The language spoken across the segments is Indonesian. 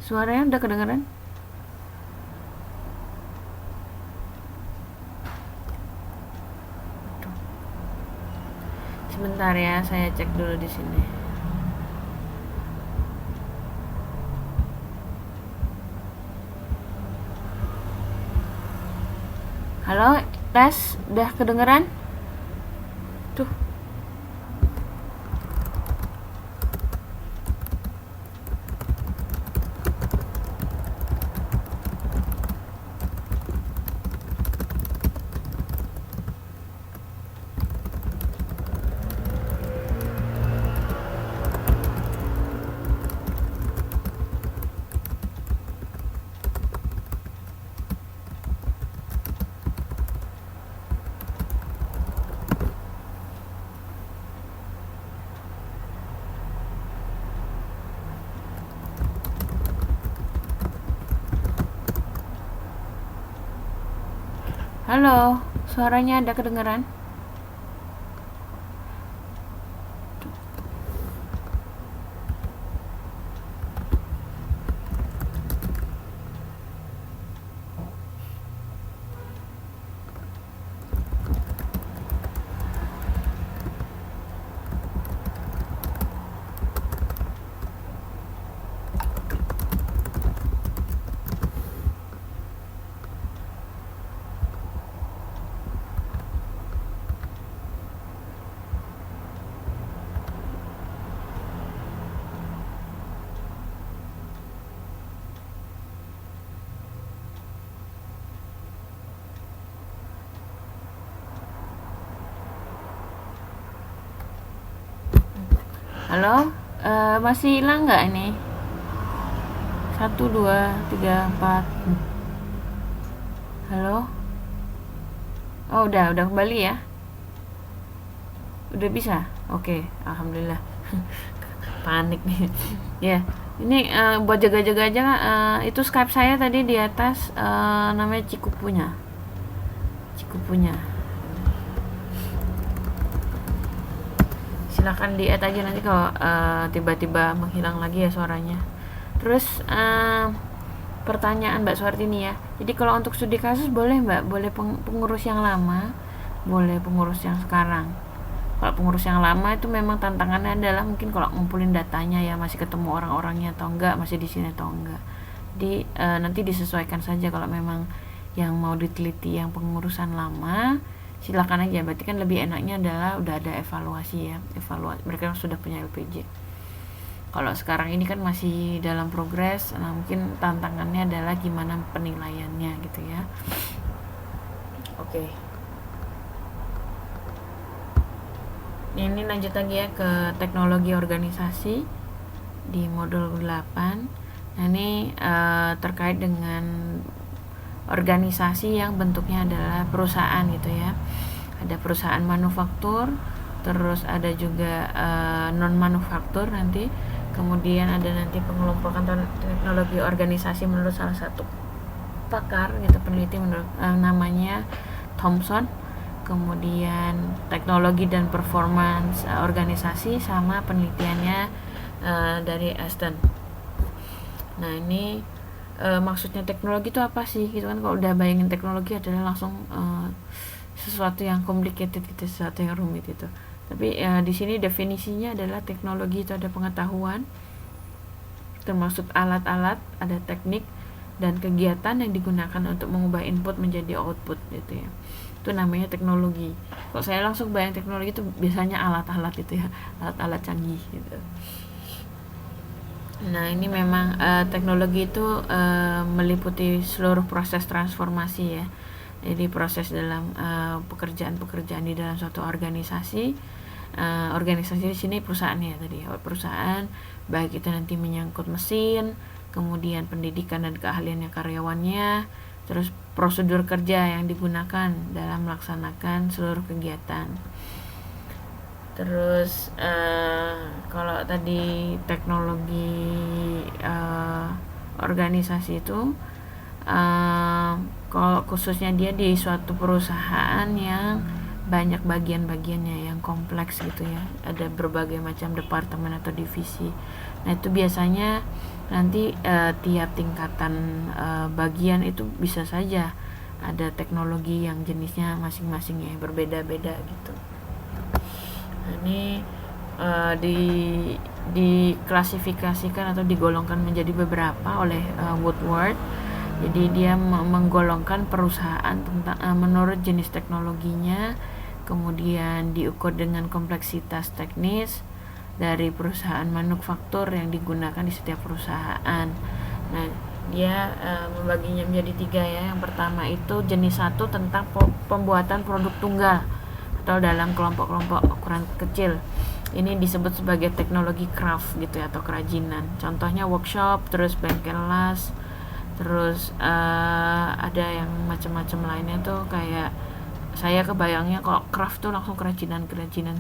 Suaranya udah kedengeran? Sebentar ya, saya cek dulu di sini. Halo, tes, udah kedengeran? Tuh. Halo, suaranya ada kedengeran? Halo, masih hilang nggak ini? 1, 2, 3, 4. Halo? Oh, udah kembali ya? Udah bisa? Oke, alhamdulillah. Panik nih. Ya, ini buat jaga-jaga aja. Itu Skype saya tadi di atas, namanya Cikupunya. Cikupunya. Silakan di add aja nanti kalau tiba-tiba menghilang lagi ya suaranya. Terus pertanyaan Mbak Suartini ya. Jadi kalau untuk studi kasus boleh Mbak, boleh pengurus yang lama, boleh pengurus yang sekarang. Kalau pengurus yang lama itu memang tantangannya adalah mungkin kalau ngumpulin datanya ya, masih ketemu orang-orangnya atau enggak, masih di sini atau enggak. Jadi nanti disesuaikan saja. Kalau memang yang mau diteliti yang pengurusan lama, silakan aja. Berarti kan lebih enaknya adalah udah ada evaluasi ya, mereka sudah punya LPJ. Kalau sekarang ini kan masih dalam progres, nah mungkin tantangannya adalah gimana penilaiannya gitu ya. Oke. Ini lanjut lagi ya ke teknologi organisasi di modul 8. Nah ini terkait dengan organisasi yang bentuknya adalah perusahaan gitu ya. Ada perusahaan manufaktur, terus ada juga non manufaktur nanti. Kemudian ada nanti pengelompokan teknologi organisasi menurut salah satu pakar gitu, peneliti menurut namanya Thomson. Kemudian teknologi dan performance organisasi, sama penelitiannya dari Aston. Nah ini maksudnya teknologi itu apa sih gitu kan. Kalau udah bayangin teknologi adalah langsung sesuatu yang complicated gitu, sesuatu yang rumit itu. Tapi di sini definisinya adalah teknologi itu ada pengetahuan, termasuk alat-alat, ada teknik dan kegiatan yang digunakan untuk mengubah input menjadi output gitu ya. Itu namanya teknologi. Kalau saya langsung bayang teknologi itu biasanya alat-alat itu ya, alat-alat canggih gitu. Nah ini memang teknologi itu meliputi seluruh proses transformasi ya. Jadi proses dalam pekerjaan-pekerjaan di dalam suatu organisasi. Organisasi di sini perusahaan ya tadi. Perusahaan baik itu nanti menyangkut mesin, kemudian pendidikan dan keahliannya karyawannya, terus prosedur kerja yang digunakan dalam melaksanakan seluruh kegiatan. Terus kalau tadi teknologi organisasi itu kalau khususnya dia di suatu perusahaan yang banyak bagian-bagiannya yang kompleks gitu ya, ada berbagai macam departemen atau divisi. Nah itu biasanya nanti tiap tingkatan bagian itu bisa saja ada teknologi yang jenisnya masing-masing ya berbeda-beda gitu. Nah, ini diklasifikasikan atau digolongkan menjadi beberapa oleh Woodward. Jadi dia menggolongkan perusahaan tentang menurut jenis teknologinya, kemudian diukur dengan kompleksitas teknis dari perusahaan manufaktur yang digunakan di setiap perusahaan. Nah, dia membaginya menjadi 3 ya. Yang pertama itu jenis 1 tentang pembuatan produk tunggal atau dalam kelompok-kelompok ukuran kecil. Ini disebut sebagai teknologi craft gitu ya, atau kerajinan. Contohnya workshop, terus bengkel las, terus ada yang macam-macam lainnya tuh, kayak saya kebayangnya kalau craft tuh langsung kerajinan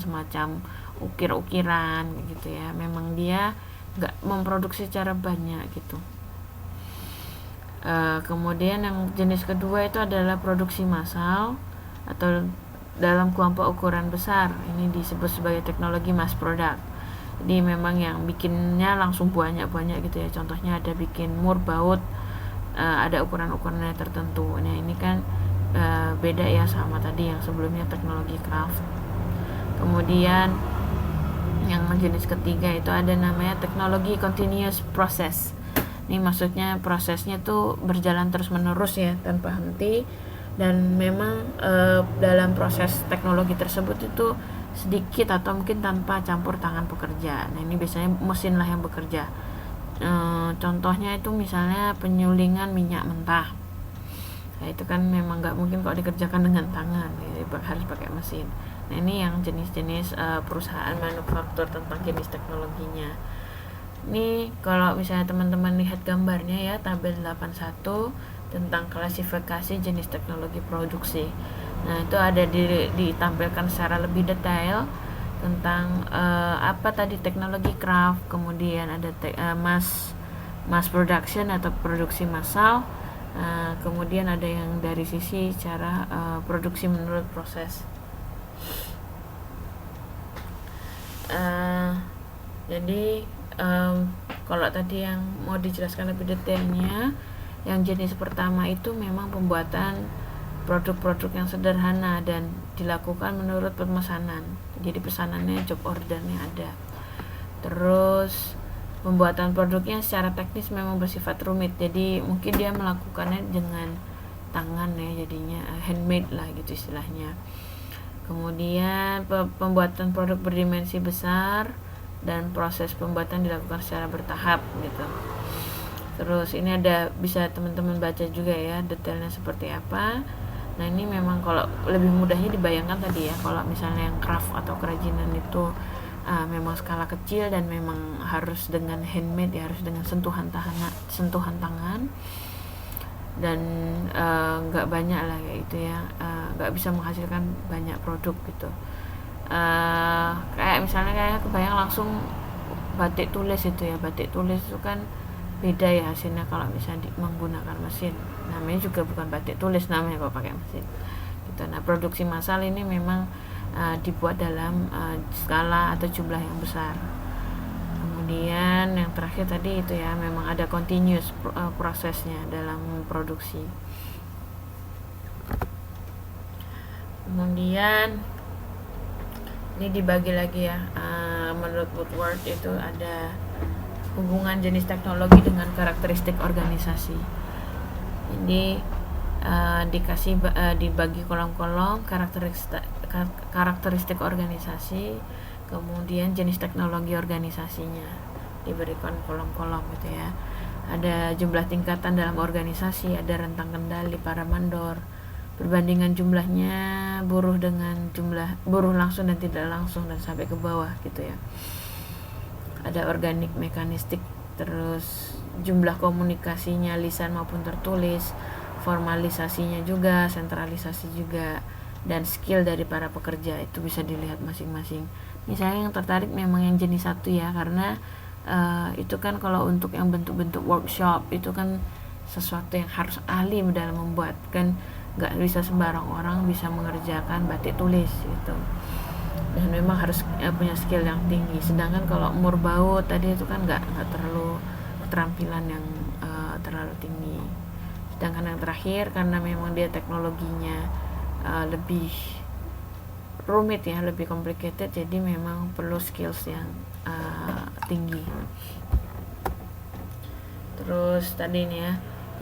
semacam ukir-ukiran gitu ya. Memang dia nggak memproduksi secara banyak gitu. Kemudian yang jenis kedua itu adalah produksi massal atau dalam kelompok ukuran besar. Ini disebut sebagai teknologi mass product. Jadi memang yang bikinnya langsung banyak-banyak gitu ya. Contohnya ada bikin mur baut, ada ukuran-ukurannya tertentu. Nah ini kan beda ya sama tadi yang sebelumnya teknologi craft. Kemudian yang jenis ketiga itu ada namanya teknologi continuous process. Ini maksudnya prosesnya tuh berjalan terus menerus ya, tanpa henti, dan memang dalam proses teknologi tersebut itu sedikit atau mungkin tanpa campur tangan pekerja. Nah ini biasanya mesin lah yang bekerja. Contohnya itu misalnya penyulingan minyak mentah. Nah itu kan memang nggak mungkin kalau dikerjakan dengan tangan, ya, harus pakai mesin. Nah ini yang jenis-jenis perusahaan manufaktur tentang jenis teknologinya. Ini kalau misalnya teman-teman lihat gambarnya ya, tabel 81 tentang klasifikasi jenis teknologi produksi. Nah itu ada ditampilkan secara lebih detail tentang apa tadi teknologi craft, kemudian ada mass production atau produksi massal. Kemudian ada yang dari sisi cara produksi menurut proses. Jadi kalau tadi yang mau dijelaskan lebih detailnya, yang jenis pertama itu memang pembuatan produk-produk yang sederhana dan dilakukan menurut pemesanan. Jadi pesanannya, job ordernya ada. Terus pembuatan produknya secara teknis memang bersifat rumit, jadi mungkin dia melakukannya dengan tangan ya, jadinya handmade lah gitu istilahnya. Kemudian pembuatan produk berdimensi besar dan proses pembuatan dilakukan secara bertahap gitu. Terus ini ada, bisa teman-teman baca juga ya detailnya seperti apa. Nah ini memang kalau lebih mudahnya dibayangkan tadi ya, kalau misalnya yang craft atau kerajinan itu memang skala kecil dan memang harus dengan handmade ya, harus dengan sentuhan tangan, dan nggak banyak lah kayak gitu ya, nggak bisa menghasilkan banyak produk gitu. Kayak misalnya kayak kebayang langsung batik tulis itu ya, batik tulis itu kan beda ya hasilnya kalau misalnya menggunakan mesin. Namanya juga bukan batik tulis namanya kalau pakai mesin gitu. Nah produksi massal ini memang dibuat dalam skala atau jumlah yang besar. Kemudian yang terakhir tadi itu ya, memang ada continuous prosesnya dalam produksi. Kemudian ini dibagi lagi ya, menurut Woodward itu ada hubungan jenis teknologi dengan karakteristik organisasi. Jadi dibagi kolom-kolom karakteristik organisasi, kemudian jenis teknologi organisasinya diberikan kolom-kolom gitu ya. Ada jumlah tingkatan dalam organisasi, ada rentang kendali para mandor, perbandingan jumlahnya buruh dengan jumlah buruh langsung dan tidak langsung, dan sampai ke bawah gitu ya. Ada organik, mekanistik, terus jumlah komunikasinya lisan maupun tertulis, formalisasinya juga, sentralisasi juga, dan skill dari para pekerja itu bisa dilihat masing-masing. Misalnya yang tertarik memang yang jenis 1 ya, karena itu kan kalau untuk yang bentuk-bentuk workshop itu kan sesuatu yang harus ahli dalam membuat, kan nggak bisa sembarang orang bisa mengerjakan batik tulis gitu. dan memang harus punya skill yang tinggi. Sedangkan kalau umur baut tadi itu kan nggak terlalu keterampilan yang terlalu tinggi. Sedangkan yang terakhir karena memang dia teknologinya lebih rumit ya, lebih complicated, jadi memang perlu skills yang tinggi. Terus tadi nih ya,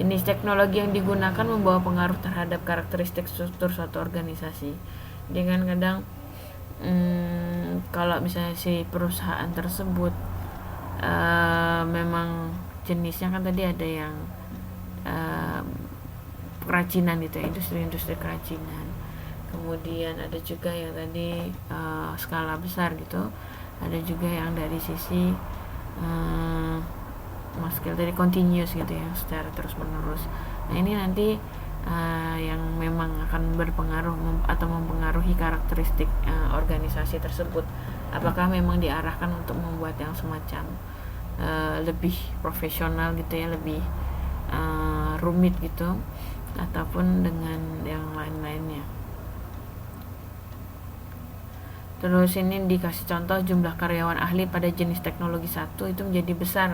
jenis teknologi yang digunakan membawa pengaruh terhadap karakteristik struktur suatu organisasi. Dengan kadang kalau misalnya si perusahaan tersebut memang jenisnya kan tadi ada yang kerajinan gitu ya, industri kerajinan. Kemudian ada juga yang tadi skala besar gitu. Ada juga yang dari sisi skill dari continuous gitu ya, secara terus menerus. Nah ini nanti yang memang akan berpengaruh atau mempengaruhi karakteristik organisasi tersebut. Apakah memang diarahkan untuk membuat yang semacam lebih profesional gitu ya, lebih rumit gitu, ataupun dengan yang lain-lainnya. Terus ini dikasih contoh jumlah karyawan ahli pada jenis teknologi 1 itu menjadi besar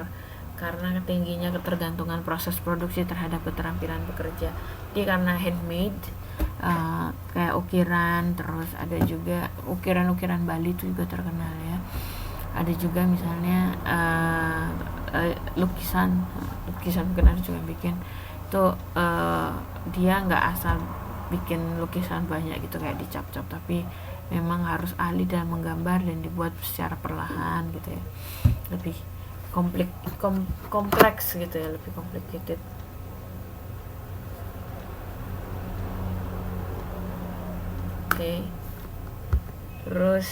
karena tingginya ketergantungan proses produksi terhadap keterampilan pekerja. Jadi karena handmade kayak ukiran, terus ada juga ukiran-ukiran Bali itu juga terkenal ya. Ada juga misalnya lukisan mungkin ada juga bikin itu dia nggak asal bikin lukisan banyak gitu kayak dicap-cap, tapi memang harus ahli dalam menggambar dan dibuat secara perlahan gitu ya, lebih kompleks gitu ya, lebih complicated. Oke. Terus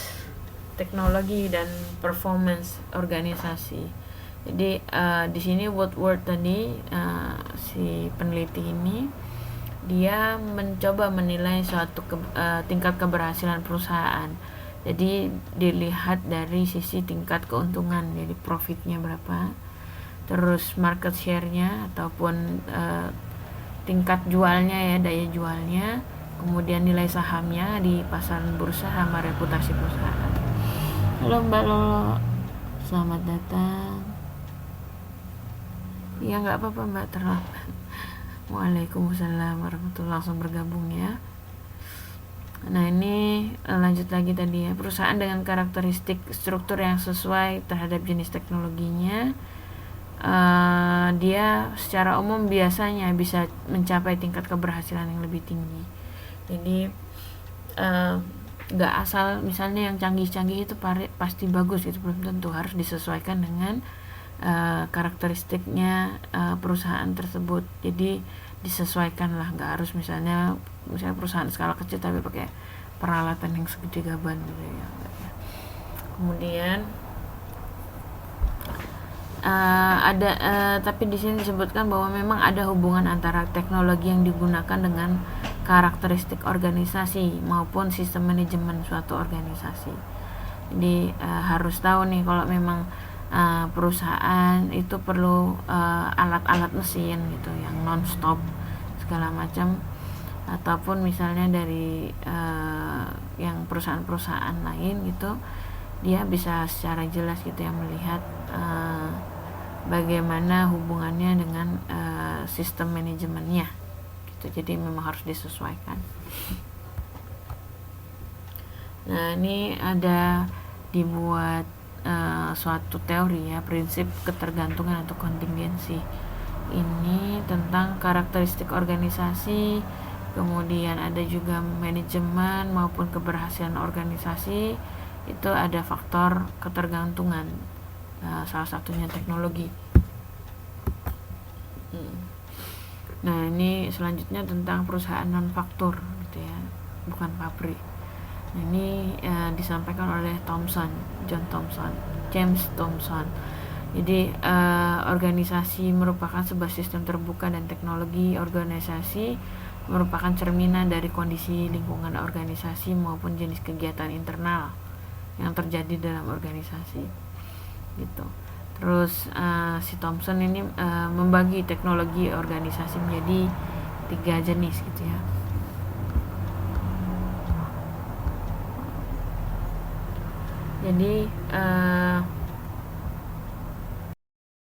teknologi dan performance organisasi. Jadi di sini Woodward tadi si peneliti ini dia mencoba menilai suatu tingkat keberhasilan perusahaan. Jadi dilihat dari sisi tingkat keuntungan, jadi profitnya berapa, terus market share-nya ataupun tingkat jualnya ya, daya jualnya, kemudian nilai sahamnya di pasaran bursa sama reputasi perusahaan. Halo Mbak Lolo, selamat datang. Ya nggak apa-apa Mbak, terlambat. Waalaikumsalam warahmatullahi, langsung bergabung ya. Nah ini lanjut lagi tadi ya, perusahaan dengan karakteristik struktur yang sesuai terhadap jenis teknologinya, dia secara umum biasanya bisa mencapai tingkat keberhasilan yang lebih tinggi. Jadi gak asal misalnya yang canggih-canggih itu pasti bagus, itu belum tentu, harus disesuaikan dengan karakteristiknya perusahaan tersebut. Jadi disesuaikan lah, nggak harus misalnya perusahaan skala kecil tapi pakai peralatan yang segede gaban gitu ya. Kemudian ada tapi di sini disebutkan bahwa memang ada hubungan antara teknologi yang digunakan dengan karakteristik organisasi maupun sistem manajemen suatu organisasi. Jadi harus tahu nih kalau memang perusahaan itu perlu alat-alat mesin gitu yang non-stop segala macam, ataupun misalnya dari yang perusahaan-perusahaan lain gitu, dia bisa secara jelas gitu ya melihat bagaimana hubungannya dengan sistem manajemennya gitu. Jadi memang harus disesuaikan. Nah ini ada dibuat suatu teori ya, prinsip ketergantungan atau kontingensi. Ini tentang karakteristik organisasi, kemudian ada juga manajemen maupun keberhasilan organisasi, itu ada faktor ketergantungan, salah satunya teknologi. Nah ini selanjutnya tentang perusahaan non faktur gitu ya, bukan pabrik. Nah, ini disampaikan oleh James Thomson. Jadi organisasi merupakan sebuah sistem terbuka dan teknologi organisasi merupakan cerminan dari kondisi lingkungan organisasi maupun jenis kegiatan internal yang terjadi dalam organisasi gitu. Terus si Thomson ini membagi teknologi organisasi menjadi 3 jenis gitu ya. Jadi